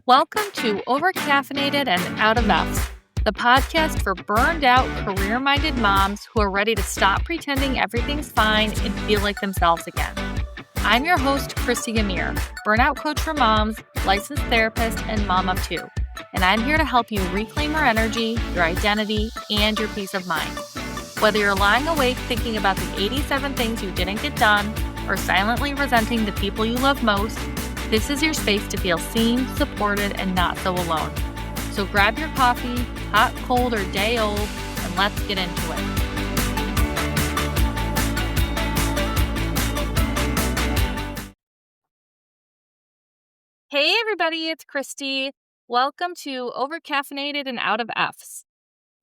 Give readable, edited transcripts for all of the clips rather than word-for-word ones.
Welcome to Overcaffeinated and Out of Effs, the podcast for burned out, career-minded moms who are ready to stop pretending everything's fine and feel like themselves again. I'm your host, Christy Amir, burnout coach for moms, licensed therapist, and mom of two. And I'm here to help you reclaim your energy, your identity, and your peace of mind. Whether you're lying awake thinking about the 87 things you didn't get done, or silently resenting the people you love most, this is your space to feel seen, supported, and not so alone. So grab your coffee, hot, cold, or day old, and let's get into it. Hey everybody, it's Christy. Welcome to Overcaffeinated and Out of Effs.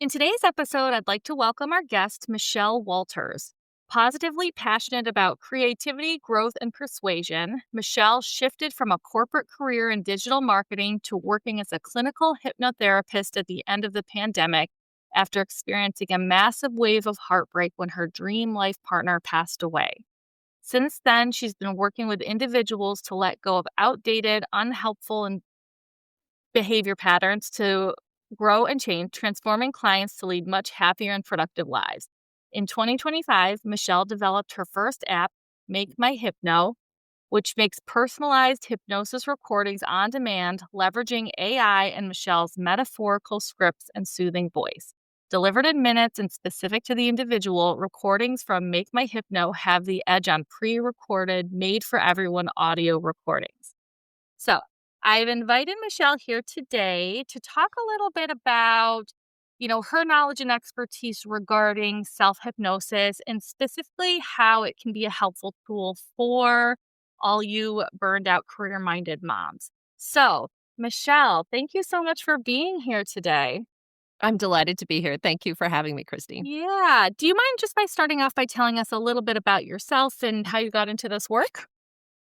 In today's episode, I'd like to welcome our guest, Michelle Walters. Positively passionate about creativity, growth, and persuasion, Michelle shifted from a corporate career in digital marketing to working as a clinical hypnotherapist at the end of the pandemic after experiencing a massive wave of heartbreak when her dream life partner passed away. Since then, she's been working with individuals to let go of outdated, unhelpful, and behavior patterns to grow and change, transforming clients to lead much happier and productive lives. In 2025, Michelle developed her first app, Make My Hypno, which makes personalized hypnosis recordings on demand, leveraging AI and Michelle's metaphorical scripts and soothing voice. Delivered in minutes and specific to the individual, recordings from Make My Hypno have the edge on pre-recorded, made-for-everyone audio recordings. So, I've invited Michelle here today to talk a little bit about her knowledge and expertise regarding self-hypnosis and specifically how it can be a helpful tool for all you burned out career-minded moms. So, Michelle, thank you so much for being here today. I'm delighted to be here. Thank you for having me, Christine. Yeah. Do you mind just by starting off by telling us a little bit about yourself and how you got into this work?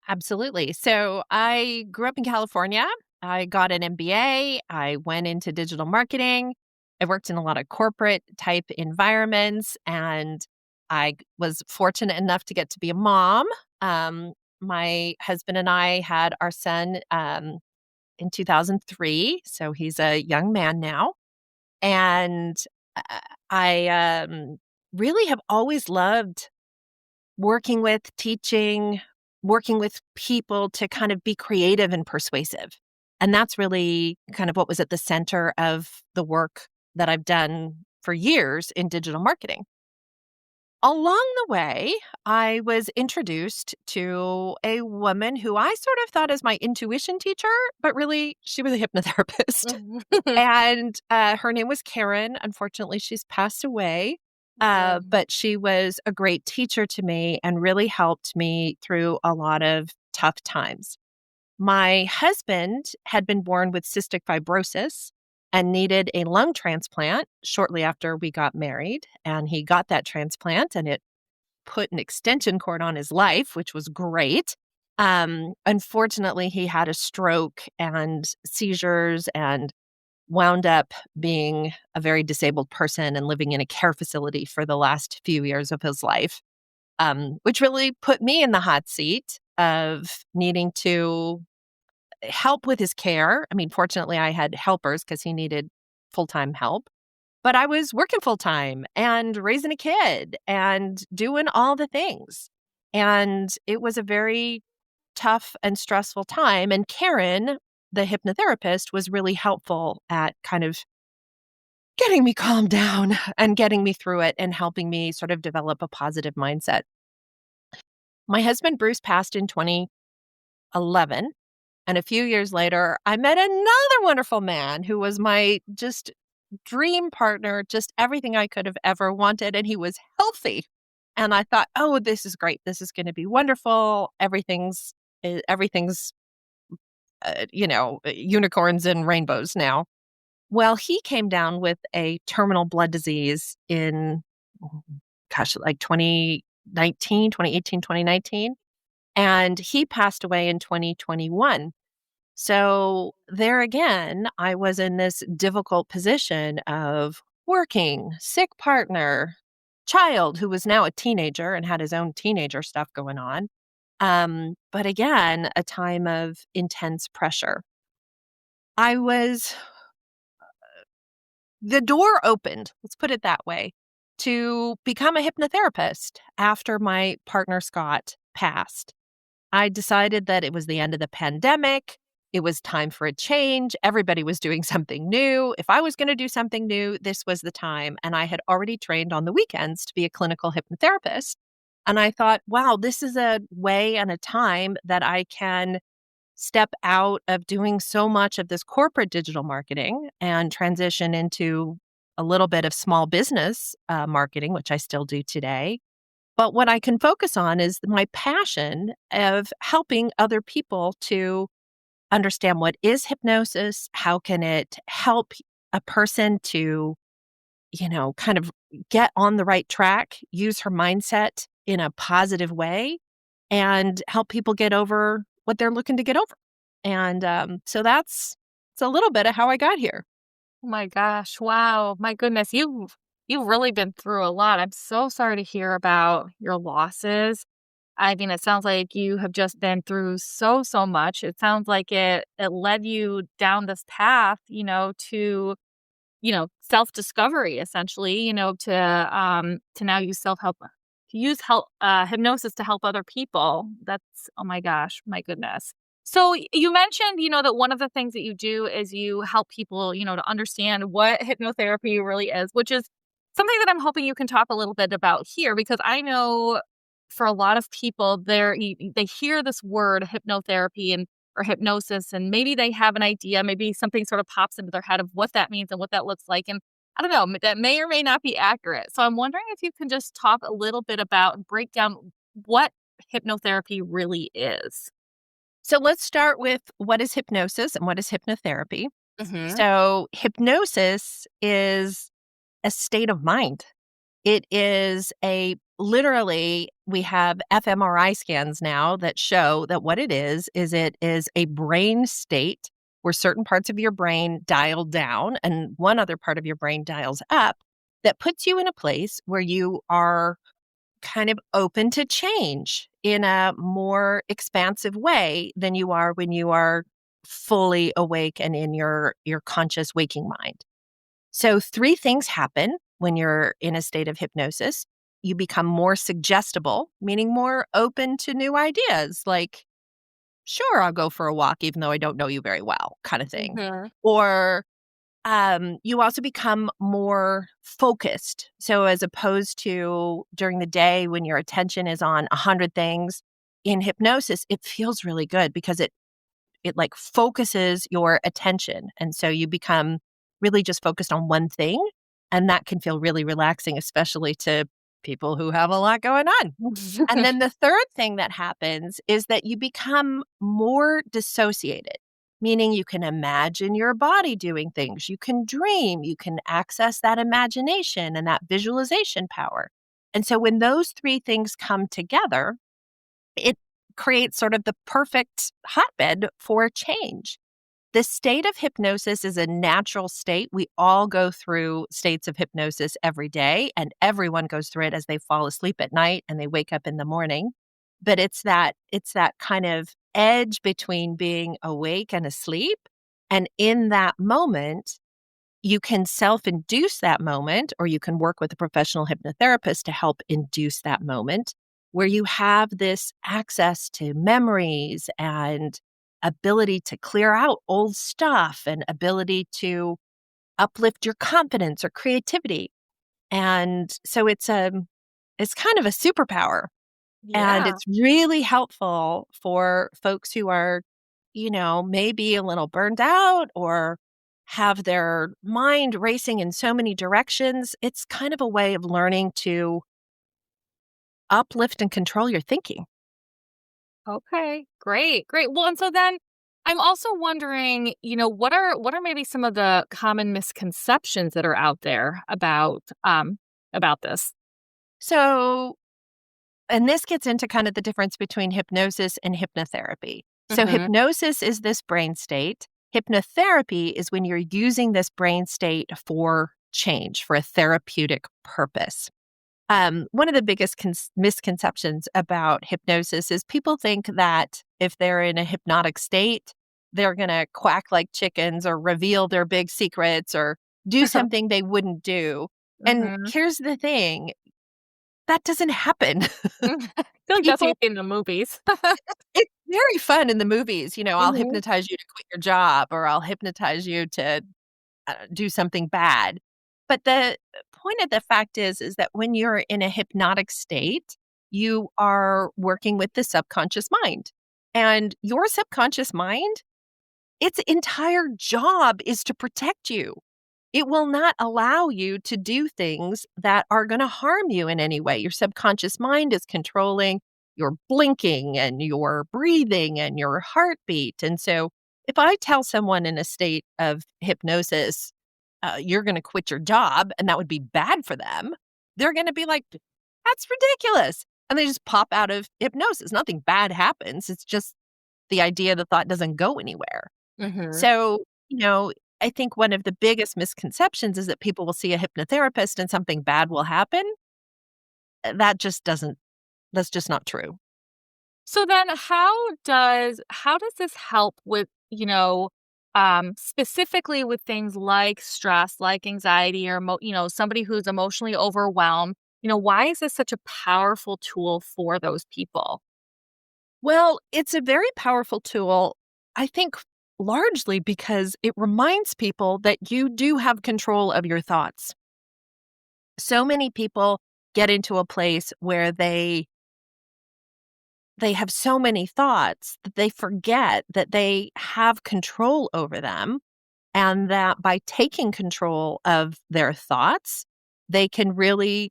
Absolutely. So I grew up in California. I got an MBA. I went into digital marketing. I worked in a lot of corporate type environments, and I was fortunate enough to get to be a mom. My husband and I had our son in 2003, so he's a young man now. And I really have always loved working with, teaching, working with people to kind of be creative and persuasive. And that's really kind of what was at the center of the work that I've done for years in digital marketing. Along the way, I was introduced to a woman who I sort of thought as my intuition teacher, but really she was a hypnotherapist. And her name was Karen. Unfortunately, she's passed away. But she was a great teacher to me and really helped me through a lot of tough times. My husband had been born with cystic fibrosis and needed a lung transplant shortly after we got married. And he got that transplant, and it put an extension cord on his life, which was great. Unfortunately, he had a stroke and seizures and wound up being a very disabled person and living in a care facility for the last few years of his life, which really put me in the hot seat of needing to help with his care. I mean, fortunately, I had helpers because he needed full-time help. But I was working full-time and raising a kid and doing all the things. And it was a very tough and stressful time. And Karen, the hypnotherapist, was really helpful at kind of getting me calmed down and getting me through it and helping me sort of develop a positive mindset. My husband, Bruce, passed in 2011. And a few years later, I met another wonderful man who was my just dream partner, just everything I could have ever wanted. And he was healthy. And I thought, oh, this is great. This is going to be wonderful. Everything's unicorns and rainbows now. Well, he came down with a terminal blood disease in, like 2018, 2019. And he passed away in 2021. So there again, I was in this difficult position of working, sick partner, child who was now a teenager and had his own teenager stuff going on. But again, a time of intense pressure. I was the door opened, let's put it that way, to become a hypnotherapist after my partner Scott passed. I decided that it was the end of the pandemic. It was time for a change. Everybody was doing something new. If I was going to do something new, this was the time. And I had already trained on the weekends to be a clinical hypnotherapist. And I thought, wow, this is a way and a time that I can step out of doing so much of this corporate digital marketing and transition into a little bit of small business marketing, which I still do today. But what I can focus on is my passion of helping other people to understand what is hypnosis, how can it help a person to, kind of get on the right track, use her mindset in a positive way, and help people get over what they're looking to get over. And so it's a little bit of how I got here. Oh my gosh. Wow. My goodness. You've really been through a lot. I'm so sorry to hear about your losses. I mean, it sounds like you have just been through so much. It sounds like it led you down this path, to self-discovery essentially, to now use self-help to use help hypnosis to help other people. That's oh my gosh, my goodness. So you mentioned, that one of the things that you do is you help people, to understand what hypnotherapy really is, which is something that I'm hoping you can talk a little bit about here because I know for a lot of people they hear this word hypnotherapy and or hypnosis, and maybe they have an idea, maybe something sort of pops into their head of what that means and what that looks like. And I don't know, that may or may not be accurate. So I'm wondering if you can just talk a little bit about and break down what hypnotherapy really is. So let's start with what is hypnosis and what is hypnotherapy. Hmm. So, hypnosis is a state of mind. It is literally, we have fMRI scans now that show that what it is it is a brain state where certain parts of your brain dial down and one other part of your brain dials up that puts you in a place where you are kind of open to change in a more expansive way than you are when you are fully awake and in your conscious waking mind. So, three things happen when you're in a state of hypnosis. You become more suggestible, meaning more open to new ideas, like, sure, I'll go for a walk, even though I don't know you very well, kind of thing. Hmm. Or you also become more focused. So, as opposed to during the day when your attention is on 100 things, in hypnosis, it feels really good because it like focuses your attention. And so you become really just focused on one thing. And that can feel really relaxing, especially to people who have a lot going on. And then the third thing that happens is that you become more dissociated, meaning you can imagine your body doing things, you can dream, you can access that imagination and that visualization power. And so when those three things come together, it creates sort of the perfect hotbed for change. The state of hypnosis is a natural state. We all go through states of hypnosis every day, and everyone goes through it as they fall asleep at night and they wake up in the morning. But it's that kind of edge between being awake and asleep. And in that moment, you can self-induce that moment, or you can work with a professional hypnotherapist to help induce that moment where you have this access to memories and ability to clear out old stuff and ability to uplift your confidence or creativity. And so it's kind of a superpower, and Yeah. it's really helpful for folks who are, maybe a little burned out or have their mind racing in so many directions. It's kind of a way of learning to uplift and control your thinking. Okay. Great. Great. Well, and so then I'm also wondering, what are maybe some of the common misconceptions that are out there about this? So, and this gets into kind of the difference between hypnosis and hypnotherapy. So, Hmm. hypnosis is this brain state. Hypnotherapy is when you're using this brain state for change, for a therapeutic purpose. One of the biggest misconceptions about hypnosis is people think that if they're in a hypnotic state, they're going to quack like chickens or reveal their big secrets or do something they wouldn't do. And Mhm. here's the thing, that doesn't happen. I feel like that's what you People, see in the movies. it's very fun in the movies. I'll Mhm. hypnotize you to quit your job or I'll hypnotize you to do something bad. But the point of the fact is that when you're in a hypnotic state, you are working with the subconscious mind. And your subconscious mind, its entire job is to protect you. It will not allow you to do things that are going to harm you in any way. Your subconscious mind is controlling your blinking and your breathing and your heartbeat. And so, if I tell someone in a state of hypnosis, you're going to quit your job and that would be bad for them, they're going to be like, that's ridiculous. And they just pop out of hypnosis. Nothing bad happens. It's just the idea, the thought doesn't go anywhere. Mhm. So, I think one of the biggest misconceptions is that people will see a hypnotherapist and something bad will happen. That's just not true. So then how does this help with, specifically with things like stress, like anxiety or somebody who's emotionally overwhelmed? Why is this such a powerful tool for those people? Well, it's a very powerful tool, I think, largely because it reminds people that you do have control of your thoughts. So many people get into a place where they have so many thoughts that they forget that they have control over them, and that by taking control of their thoughts, they can really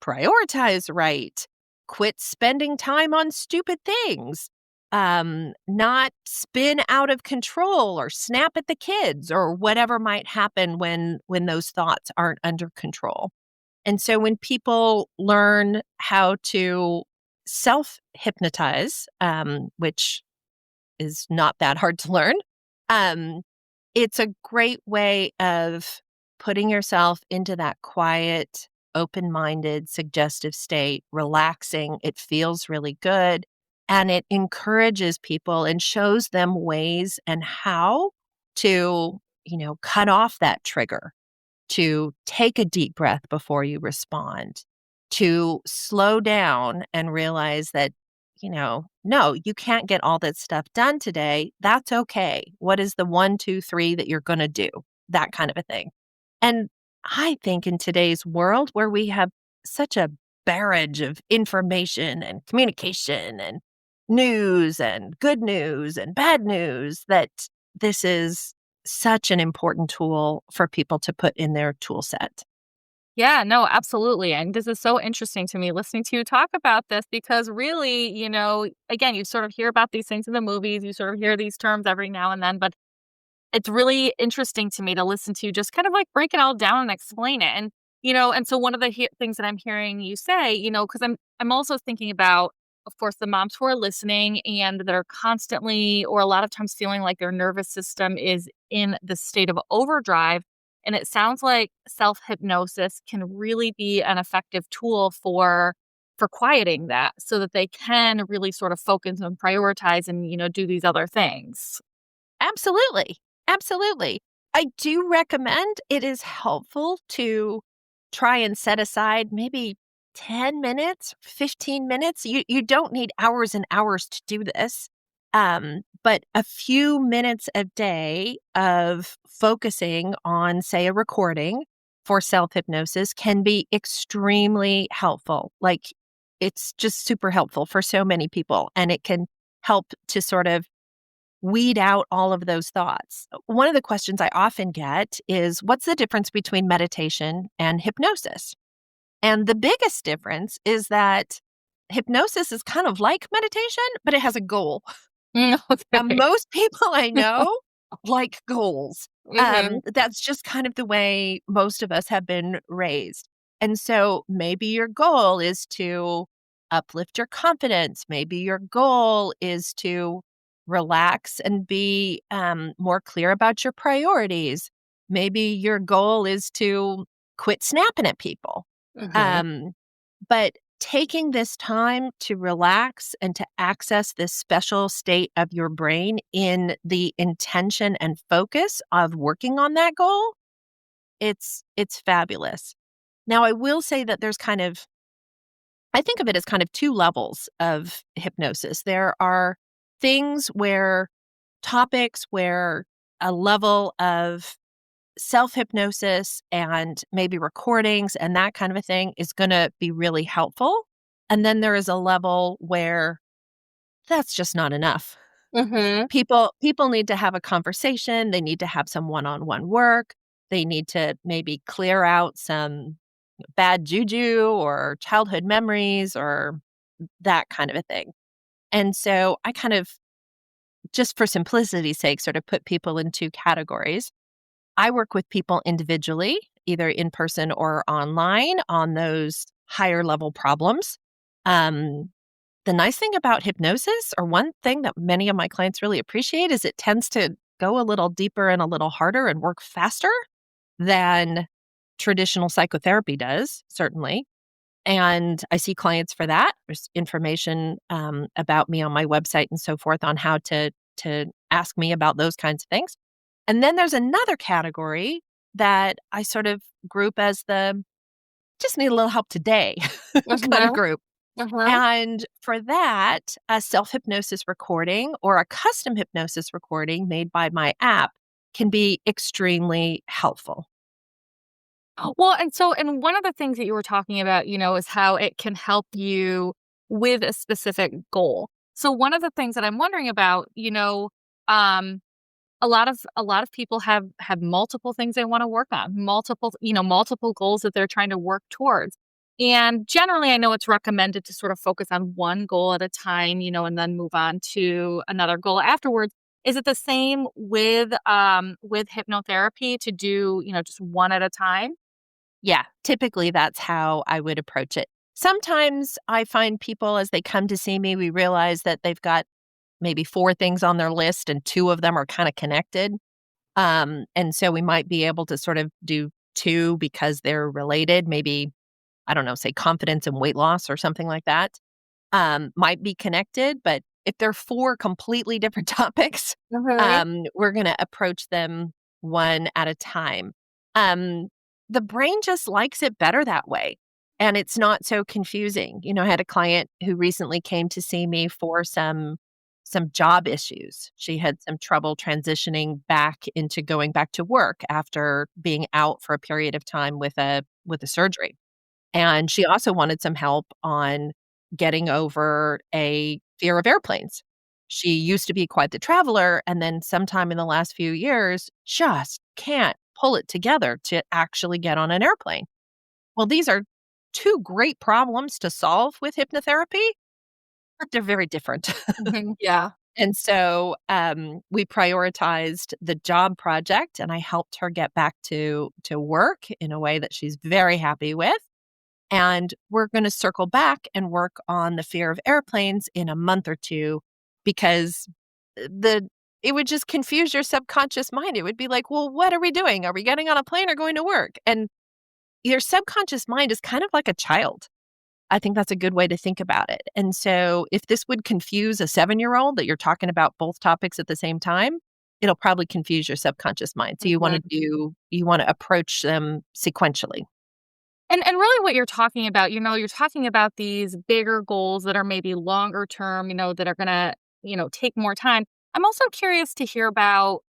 prioritize right, quit spending time on stupid things, not spin out of control or snap at the kids or whatever might happen when those thoughts aren't under control. And so when people learn how to self-hypnotize, which is not that hard to learn, um, it's a great way of putting yourself into that quiet, open-minded, suggestive state, relaxing. It feels really good, and it encourages people and shows them ways and how to, cut off that trigger, to take a deep breath before you respond, to slow down and realize that, no, you can't get all that stuff done today. That's okay. What is the one, two, three that you're going to do? That kind of a thing. And I think in today's world where we have such a barrage of information and communication and news and good news and bad news, that this is such an important tool for people to put in their tool set. Yeah, no, absolutely. And this is so interesting to me listening to you talk about this because really, again, you sort of hear about these things in the movies, you sort of hear these terms every now and then, but it's really interesting to me to listen to you just kind of like break it all down and explain it. And so one of the things that I'm hearing you say, because I'm also thinking about, of course, the moms who are listening and that are constantly or a lot of times feeling like their nervous system is in the state of overdrive. And it sounds like self hypnosis can really be an effective tool for quieting that so that they can really sort of focus and prioritize and do these other things. Absolutely. Absolutely. I do recommend it is helpful to try and set aside maybe 10 minutes, 15 minutes. You don't need hours and hours to do this. But a few minutes a day of focusing on, say, a recording for self hypnosis can be extremely helpful. Like, it's just super helpful for so many people, and it can help to sort of weed out all of those thoughts. One of the questions I often get is, what's the difference between meditation and hypnosis? And the biggest difference is that hypnosis is kind of like meditation, but it has a goal. Okay. Most people I know like goals. Mhm. That's just kind of the way most of us have been raised. And so maybe your goal is to uplift your confidence. Maybe your goal is to relax and be more clear about your priorities. Maybe your goal is to quit snapping at people. Mhm. Um, but taking this time to relax and to access this special state of your brain in the intention and focus of working on that goal, it's fabulous. Now, I will say that I think of it as kind of two levels of hypnosis. There are things where topics where a level of self-hypnosis and maybe recordings and that kind of a thing is gonna be really helpful. And then there is a level where that's just not enough. Mhm. People need to have a conversation, they need to have some one-on-one work, they need to maybe clear out some bad juju or childhood memories or that kind of a thing. And so I kind of, just for simplicity's sake, sort of put people in two categories. I work with people individually, either in person or online, on those higher level problems. Um, the nice thing about hypnosis, or one thing that many of my clients really appreciate, is it tends to go a little deeper and a little harder and work faster than traditional psychotherapy does, certainly. And I see clients for that. There's information about me on my website and so forth on how to ask me about those kinds of things. And then there's another category that I sort of group as the just need a little help today kind of Mhm. group. Mhm. And for that, a self hypnosis recording or a custom hypnosis recording made by my app can be extremely helpful. Well, and one of the things that you were talking about, is how it can help you with a specific goal. So one of the things that I'm wondering about, um, a lot of people have multiple things they want to work on, multiple goals that they're trying to work towards. And generally, I know it's recommended to sort of focus on one goal at a time, and then move on to another goal afterwards. Is it the same with hypnotherapy to do, just one at a time? Yeah, typically that's how I would approach it. Sometimes I find people as they come to see me, we realize that they've got maybe 4 things on their list and 2 of them are kinda connected. And so we might be able to sort of do 2 because they're related, maybe, I don't know, say confidence and weight loss or something like that, might be connected, but if they're 4 completely different topics, Mhm. we're gonna approach them one at a time. Um, the brain just likes it better that way, and it's not so confusing. I had a client who recently came to see me for some job issues. She had some trouble transitioning back into going back to work after being out for a period of time with a surgery. And she also wanted some help on getting over a fear of airplanes. She used to be quite the traveler, and then sometime in the last few years just can't pull it together to actually get on an airplane. Well, these are 2 great problems to solve with hypnotherapy, but they're very different. Mhm. Yeah. And so, we prioritized the job project, and I helped her get back to work in a way that she's very happy with. And we're gonna circle back and work on the fear of airplanes in a month or 2 because the it would just confuse your subconscious mind. It would be like, "Well, what are we doing? Are we getting on a plane or going to work?" And your subconscious mind is kind of like a child. I think that's a good way to think about it. And so if this would confuse a 7-year-old that you're talking about both topics at the same time, it'll probably confuse your subconscious mind. So Mhm. you wanna approach them sequentially. And really what you're talking about, you're talking about these bigger goals that are maybe longer term, that are gonna, take more time. I'm also curious to hear about,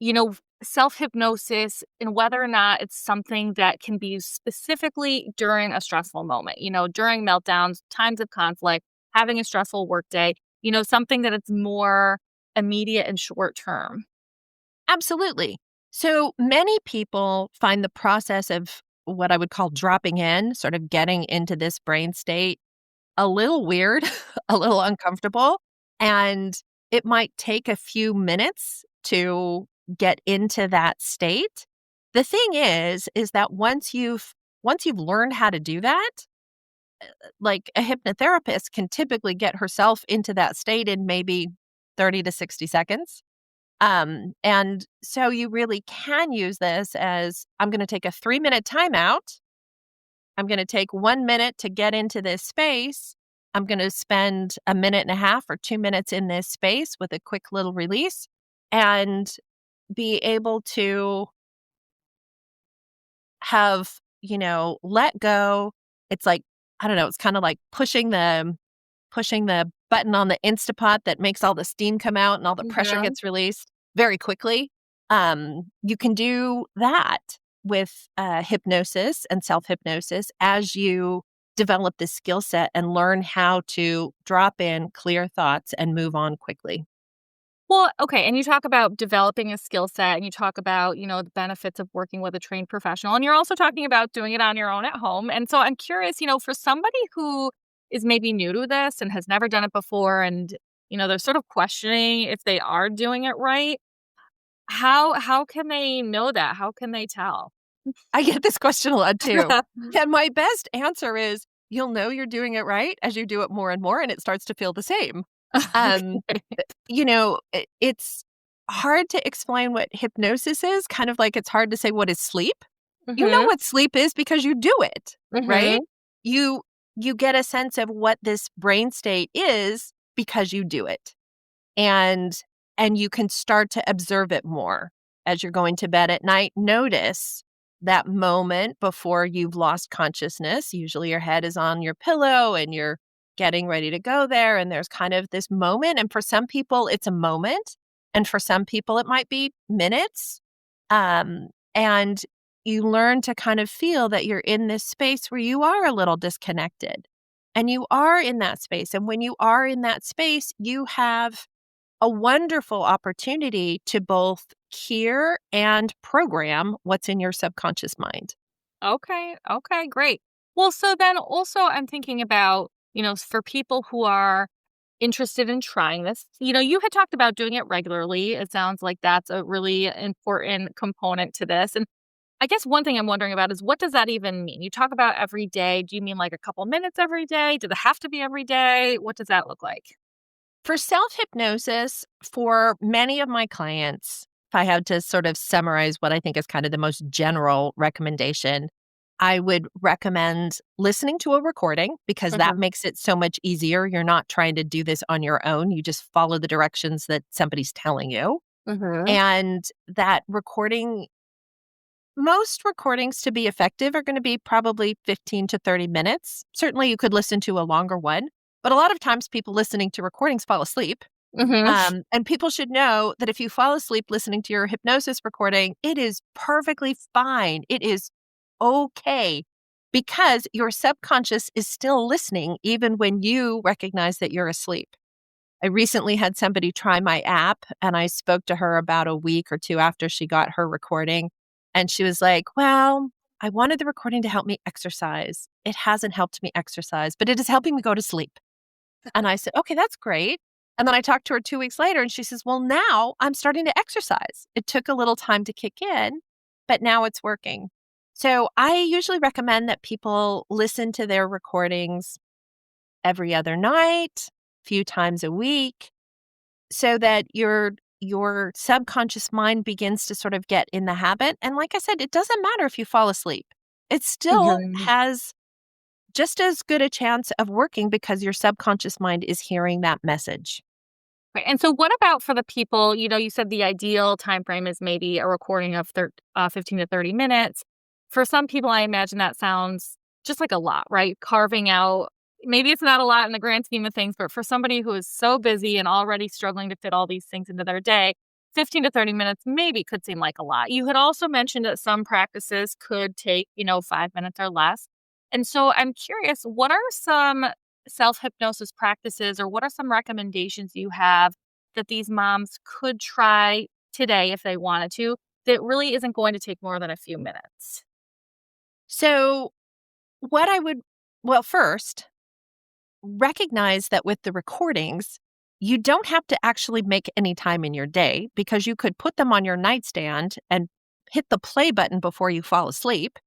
you know, self-hypnosis and whether or not it's something that can be used specifically during a stressful moment, during meltdowns, times of conflict, having a stressful workday, something that it's more immediate and short term. Absolutely. So many people find the process of what I would call dropping in, sort of getting into this brain state, a little weird, a little uncomfortable, and it might take a few minutes to get into that state. The thing is that once you've learned how to do that, like a hypnotherapist can typically get herself into that state in maybe 30 to 60 seconds. And so you really can use this as I'm going to take a 3-minute timeout I'm going to take 1 minute to get into this space. I'm going to spend a minute and a half or 2 minutes in this space with a quick little release and be able to have, let go. It's like, I don't know, it's kind of like pushing the button on the Instapot that makes all the steam come out and all the pressure Mhm. gets released very quickly. You can do that with hypnosis and self-hypnosis as you develop this skill set and learn how to drop in clear thoughts and move on quickly. Well, okay, and you talk about developing a skill set and you talk about, the benefits of working with a trained professional, and you're also talking about doing it on your own at home. And so I'm curious, for somebody who is maybe new to this and has never done it before and, they're sort of questioning if they are doing it right, how can they know that? How can they tell? I get this question a lot too. And my best answer is you'll know you're doing it right as you do it more and more and it starts to feel the same. Um, Okay. it's hard to explain what hypnosis is, kind of like it's hard to say what is sleep. You know Mhm. what sleep is because you do it, right? Mhm. You you get a sense of what this brain state is because you do it. And and you can start to observe it more as you're going to bed at night. Notice that moment before you've lost consciousness. Usually your head is on your pillow and you're getting ready to go there and there's kind of this moment, and for some people it's a moment and for some people it might be minutes. And you learn to kind of feel that you're in this space where you are a little disconnected. And you are in that space, and when you are in that space, you have a wonderful opportunity to both hear and program what's in your subconscious mind. Okay. Okay, great. Well, so then also I'm thinking about, for people who are interested in trying this, you had talked about doing it regularly. It sounds like that's a really important component to this. And I guess one thing I'm wondering about is what does that even mean? You talk about every day. Do you mean like a couple minutes every day? Does it have to be every day? What does that look like? For self hypnosis, for many of my clients, if I had to sort of summarize what I think is kind of the most general recommendation, I would recommend listening to a recording because that Mhm. makes it so much easier. You're not trying to do this on your own. You just follow the directions that somebody's telling you. Mhm. And that recording, most recordings to be effective are going to be probably 15 to 30 minutes. Certainly, you could listen to a longer one, but a lot of times people listening to recordings fall asleep. Mhm. And people should know that if you fall asleep listening to your hypnosis recording, it is perfectly fine. It is okay because your subconscious is still listening even when you recognize that you're asleep. I recently had somebody try my app and I spoke to her about a week or two after she got her recording. And she was like, well, I wanted the recording to help me exercise. It hasn't helped me exercise, but it is helping me go to sleep. And I said, okay, that's great. And then I talked to her 2 weeks later and she says, well, now I'm starting to exercise. It took a little time to kick in, but now it's working. So I usually recommend that people listen to their recordings every other night, few times a week, so that your subconscious mind begins to sort of get in the habit. And like I said, it doesn't matter if you fall asleep. It still Mhm. has just as good a chance of working because your subconscious mind is hearing that message. Right, and so what about for the people, you said the ideal time frame is maybe a recording of 15 to 30 minutes. For some people, I imagine that sounds just like a lot, right? Carving out, maybe it's not a lot in the grand scheme of things, but for somebody who is so busy and already struggling to fit all these things into their day, 15 to 30 minutes maybe could seem like a lot. You had also mentioned that some practices could take, 5 minutes or less. And so I'm curious, what are some self hypnosis practices, or what are some recommendations you have that these moms could try today if they wanted to, that really isn't going to take more than a few minutes? So, what I would well, first, recognize that with the recordings, you don't have to actually make any time in your day because you could put them on your nightstand and hit the play button before you fall asleep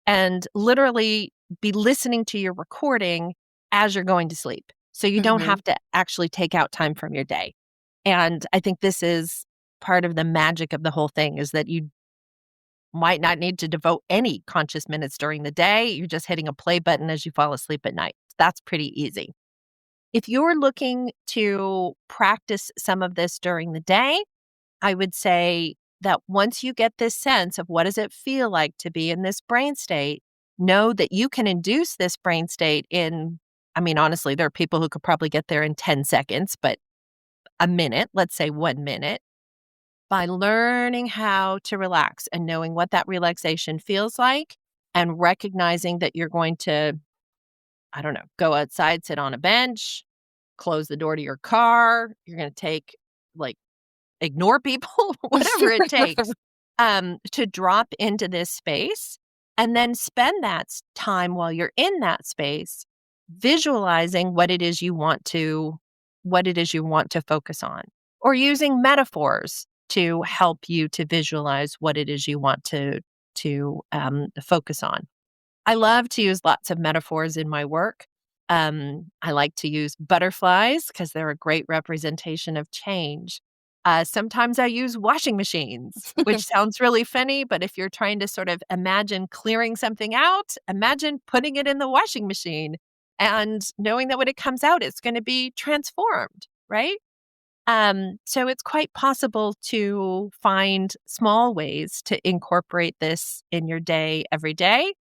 and literally be listening to your recording as you're going to sleep. So you don't Mhm. have to actually take out time from your day. And I think this is part of the magic of the whole thing is that might not need to devote any conscious minutes during the day. You're just hitting a play button as you fall asleep at night. That's pretty easy. If you're looking to practice some of this during the day, I would say that once you get this sense of what does it feel like to be in this brain state, know that you can induce this brain state in, I mean, honestly, there are people who could probably get there in 10 seconds, but a minute, let's say 1 minute, by learning how to relax and knowing what that relaxation feels like and recognizing that you're going to, I don't know, go outside, sit on a bench, close the door to your car. You're going to take, like, ignore people, whatever it takes, to drop into this space and then spend that time while you're in that space visualizing what it is you want to focus on, or using metaphors to help you to visualize what it is you want to focus on. I love to use lots of metaphors in my work. I like to use butterflies because they're a great representation of change. Sometimes I use washing machines, which sounds really funny, but if you're trying to sort of imagine clearing something out, imagine putting it in the washing machine and knowing that when it comes out, it's going to be transformed, right? So it's quite possible to find small ways to incorporate this in your day every day.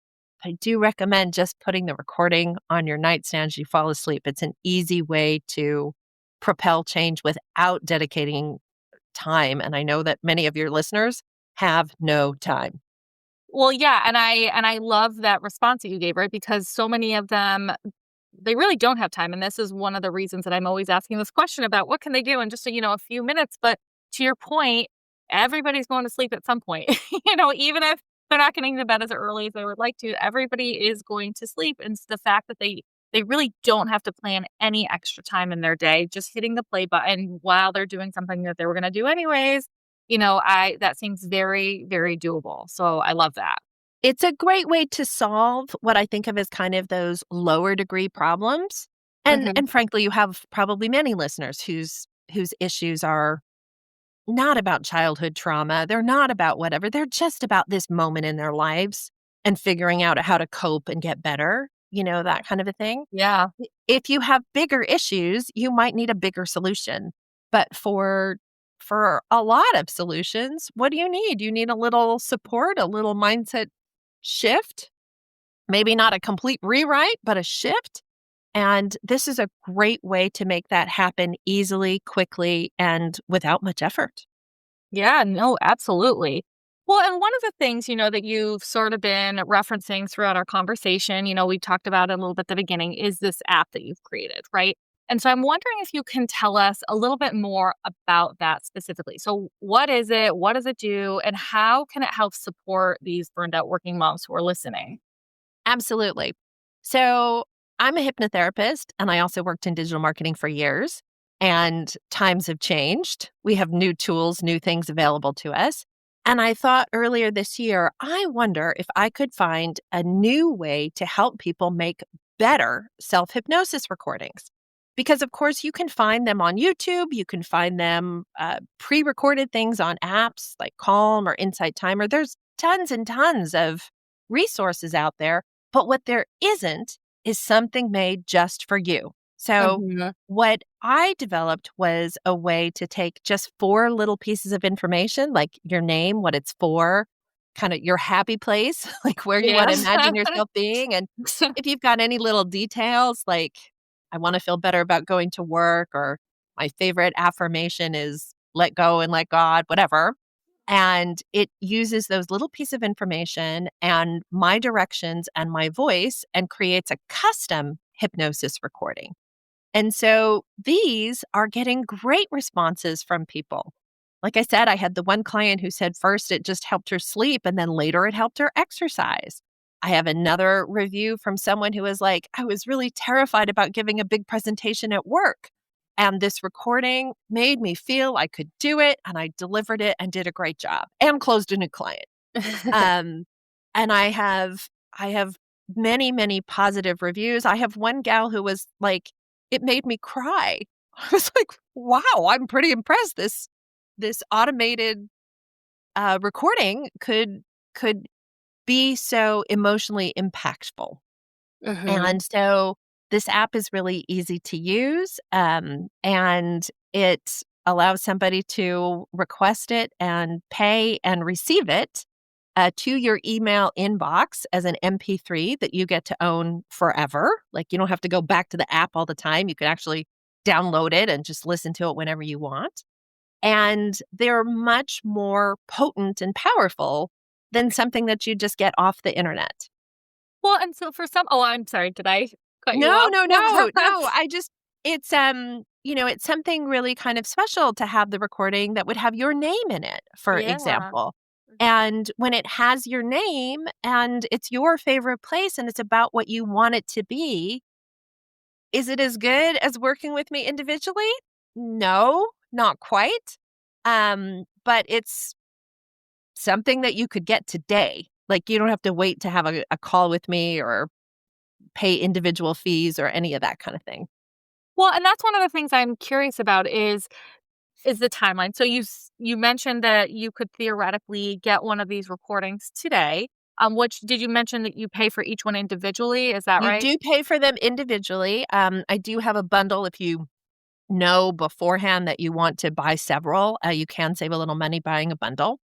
I do recommend just putting the recording on your nightstand as you fall asleep. It's an easy way to propel change without dedicating time. And I know that many of your listeners have no time. Well, yeah, and I love that response that you gave, right? Because so many of them, they really don't have time, and this is one of the reasons that I'm always asking this question about what can they do in just a few minutes. But to your point, everybody's going to sleep at some point. Even if they're not getting to bed as early as they would like to, everybody is going to sleep. And it's the fact that they really don't have to plan any extra time in their day, just hitting the play button while they're doing something that they were going to do anyways. I that seems very, very doable. So I love that. It's a great way to solve what I think of as kind of those lower degree problems. And Hmm. and frankly, you have probably many listeners whose issues are not about childhood trauma. They're not about whatever. They're just about this moment in their lives and figuring out how to cope and get better, that kind of a thing. Yeah. If you have bigger issues, you might need a bigger solution. But for a lot of solutions, what do you need? You need a little support, a little mindset shift, maybe not a complete rewrite, but a shift. And this is a great way to make that happen easily, quickly, and without much effort. Yeah, no, absolutely. Well, and one of the things, that you've sort of been referencing throughout our conversation, we talked about it a little bit at the beginning, is this app that you've created, right? And so I'm wondering if you can tell us a little bit more about that specifically. So, what is it? What does it do? And how can it help support these burned out working moms who are listening? Absolutely. So I'm a hypnotherapist, and I also worked in digital marketing for years. And times have changed. We have new tools, new things available to us. And I thought earlier this year, I wonder if I could find a new way to help people make better self hypnosis recordings. Because, of course, you can find them on YouTube. You can find them pre recorded things on apps like Calm or Insight Timer. There's tons and tons of resources out there. But what there isn't is something made just for you. So, Hmm. what I developed was a way to take just 4 little pieces of information, like your name, what it's for, kind of your happy place, like where you want Yeah. to imagine yourself being. And if you've got any little details, like I want to feel better about going to work, or my favorite affirmation is let go and let God, whatever. And it uses those little piece of information and my directions and my voice and creates a custom hypnosis recording. And so these are getting great responses from people. Like I said, I had the one client who said first it just helped her sleep and then later it helped her exercise. I have another review from someone who was like, I was really terrified about giving a big presentation at work. And this recording made me feel I could do it. And I delivered it and did a great job and closed a new client. Um, and I have many, many positive reviews. I have one gal who was like, it made me cry. I was like, wow, I'm pretty impressed. This automated recording could could be so emotionally impactful. Mhm. And so this app is really easy to use, and it allows somebody to request it and pay and receive it to your email inbox as an MP3 that you get to own forever. Like you don't have to go back to the app all the time. You can actually download it and just listen to it whenever you want. And they're much more potent and powerful than something that you just get off the internet. Well, and so for some I'm sorry, did I cut you No, off? no, no, no, I just it's, it's something really kind of special to have the recording that would have your name in it, for Yeah. example. Mhm. And when it has your name and it's your favorite place and it's about what you want it to be, is it as good as working with me individually? No, not quite. But it's something that you could get today. Like, you don't have to wait to have a call with me or pay individual fees or any of that kind of thing. Well, and that's one of the things I'm curious about is the timeline. So you mentioned that you could theoretically get one of these recordings today. Which did you mention that you pay for each one individually? Is that You right? do pay for them individually. I do have a bundle if you know beforehand that you want to buy several, you can save a little money buying a bundle.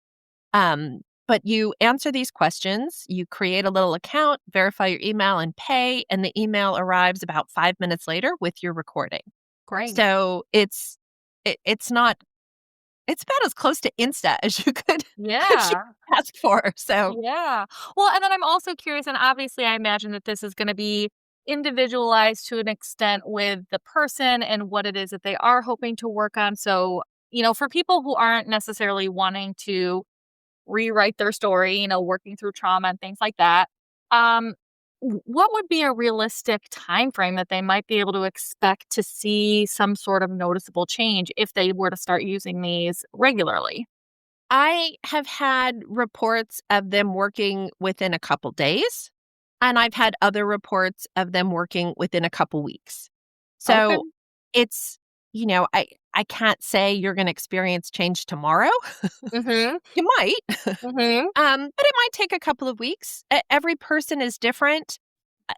But you answer these questions, you create a little account, verify your email and pay, and the email arrives about 5 minutes later with your recording. Great. So it's not it's about as close to Insta as you could as you Yeah. could ask for. So Yeah. Well, and then I'm also curious, and obviously I imagine that this is going to be individualized to an extent with the person and what it is that they are hoping to work on. So, for people who aren't necessarily wanting to rewrite their story, working through trauma and things like that, what would be a realistic time frame that they might be able to expect to see some sort of noticeable change if they were to start using these regularly? I have had reports of them working within a couple days, and I've had other reports of them working within a couple weeks. Okay. So it's, I can't say you're going to experience change tomorrow. Mhm. You might, Mhm. but it might take a couple of weeks. Every person is different.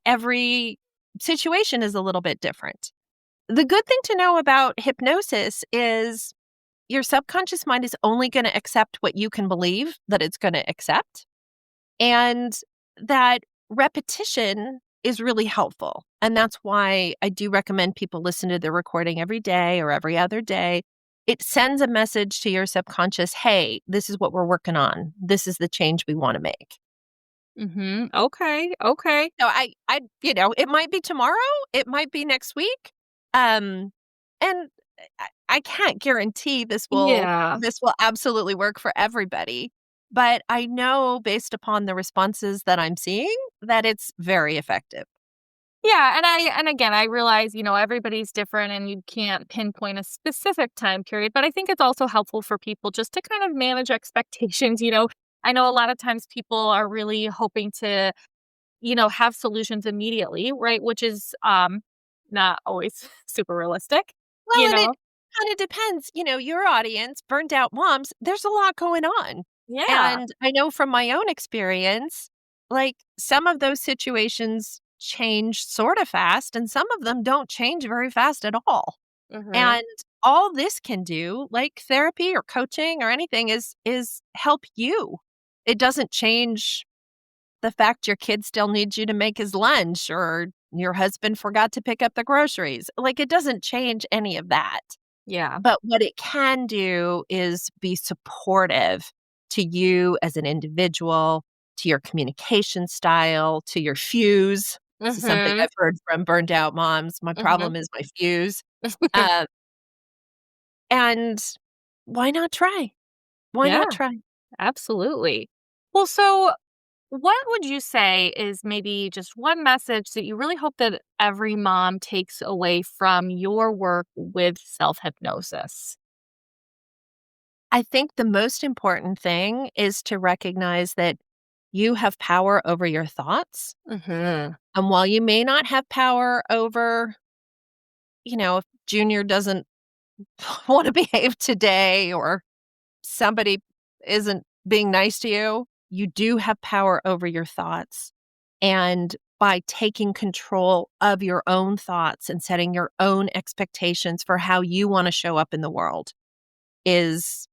Every situation is a little bit different. The good thing to know about hypnosis is your subconscious mind is only going to accept what you can believe that it's going to accept. And that repetition is really helpful. And that's why I do recommend people listen to the recording every day or every other day. It sends a message to your subconscious, hey, this is what we're working on. This is the change we want to make. Mhm. Okay. Okay. So it might be tomorrow, it might be next week. And I can't guarantee Yeah. this will absolutely work for everybody, but I know based upon the responses that I'm seeing that it's very effective. Yeah, and again, I realize, everybody's different and you can't pinpoint a specific time period, but I think it's also helpful for people just to kind of manage expectations. I know a lot of times people are really hoping to, have solutions immediately, right? Which is not always super realistic, Well, you and it know. kind of depends, your audience, burned out moms, there's a lot going on. Yeah. And I know from my own experience, like some of those situations change sort of fast and some of them don't change very fast at all. Mhm. And all this can do, like therapy or coaching or anything is help you. It doesn't change the fact your kid still needs you to make his lunch or your husband forgot to pick up the groceries. Like it doesn't change any of that. Yeah. But what it can do is be supportive to you as an individual, to your communication style, to your fuse. This is something Mhm. I've heard from burned out moms. My Mhm. problem is my fuse. Uh, and why not try? Why Yeah, not try? absolutely. Well, so what would you say is maybe just one message that you really hope that every mom takes away from your work with self hypnosis? I think the most important thing is to recognize that you have power over your thoughts. Hmm. And while you may not have power over, if Junior doesn't want to behave today or somebody isn't being nice to you, you do have power over your thoughts. And by taking control of your own thoughts and setting your own expectations for how you want to show up in the world is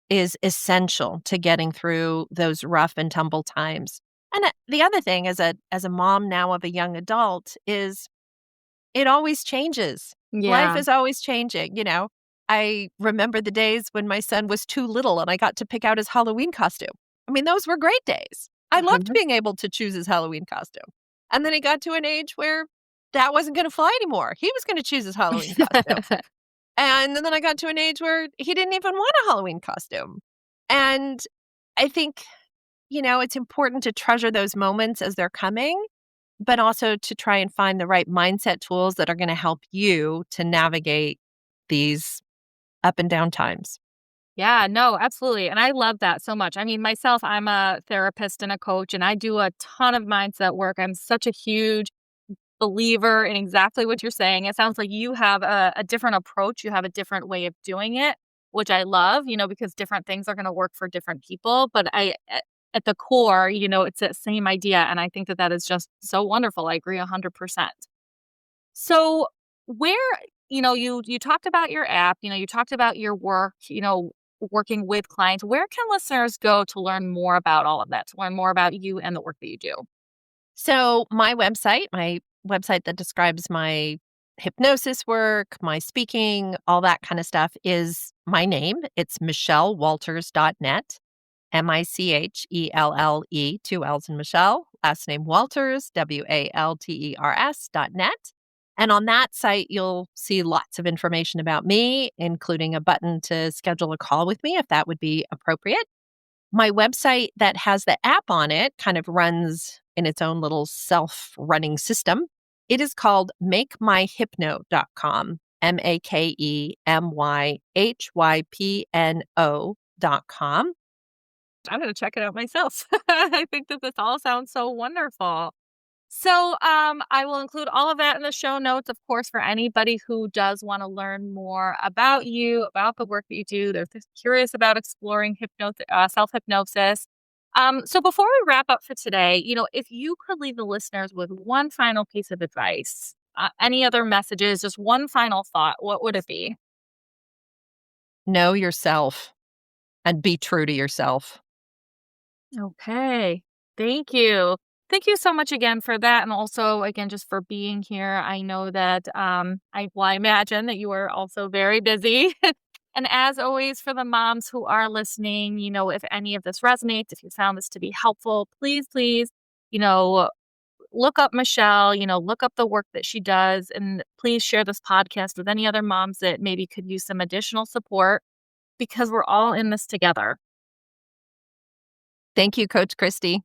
is essential to getting through those rough and tumble times. And the other thing as a mom now of a young adult is it always changes. Life Yeah. is always changing, you know? I remember the days when my son was too little and I got to pick out his Halloween costume. I mean, those were great days. I loved Mhm. being able to choose his Halloween costume. And then he got to an age where that wasn't gonna fly anymore. He was gonna choose his Halloween costume. And then I got to an age where he didn't even want a Halloween costume. And I think, it's important to treasure those moments as they're coming, but also to try and find the right mindset tools that are gonna help you to navigate these up and down times. Yeah, no, absolutely. And I love that so much. I mean, myself, I'm a therapist and a coach, and I do a ton of mindset work. I'm such a huge believer in exactly what you're saying. It sounds like you have a different approach. You have a different way of doing it, which I love, because different things are going to work for different people. But at the core, it's that same idea. And I think that that is just so wonderful. I agree 100%. So where, you talked about your app, you talked about your work, working with clients. Where can listeners go to learn more about all of that, to learn more about you and the work that you do? So my website that describes my hypnosis work, my speaking, all that kind of stuff is my name. It's michellewalters.net. Michelle, 2 L's in Michelle, last name Walters, WALTERS.net. And on that site, you'll see lots of information about me, including a button to schedule a call with me if that would be appropriate. My website that has the app on it kind of runs in its own little self-running system. It is called makemyhypno.com, MAKEMYHYPNO.com. I'm going to check it out myself. I think that this all sounds so wonderful. So, I will include all of that in the show notes, of course, for anybody who does want to learn more about you, about the work that you do. They're just curious about exploring self hypnosis. So, before we wrap up for today, if you could leave the listeners with one final piece of advice, any other messages, just one final thought, what would it be? Know yourself and be true to yourself. Okay. Thank you. Thank you so much again for that. And also, again, just for being here. I know that I imagine that you are also very busy. And as always, for the moms who are listening, if any of this resonates, if you found this to be helpful, please, you know, look up Michelle, look up the work that she does, and please share this podcast with any other moms that maybe could use some additional support because we're all in this together. Thank you, Coach Christy.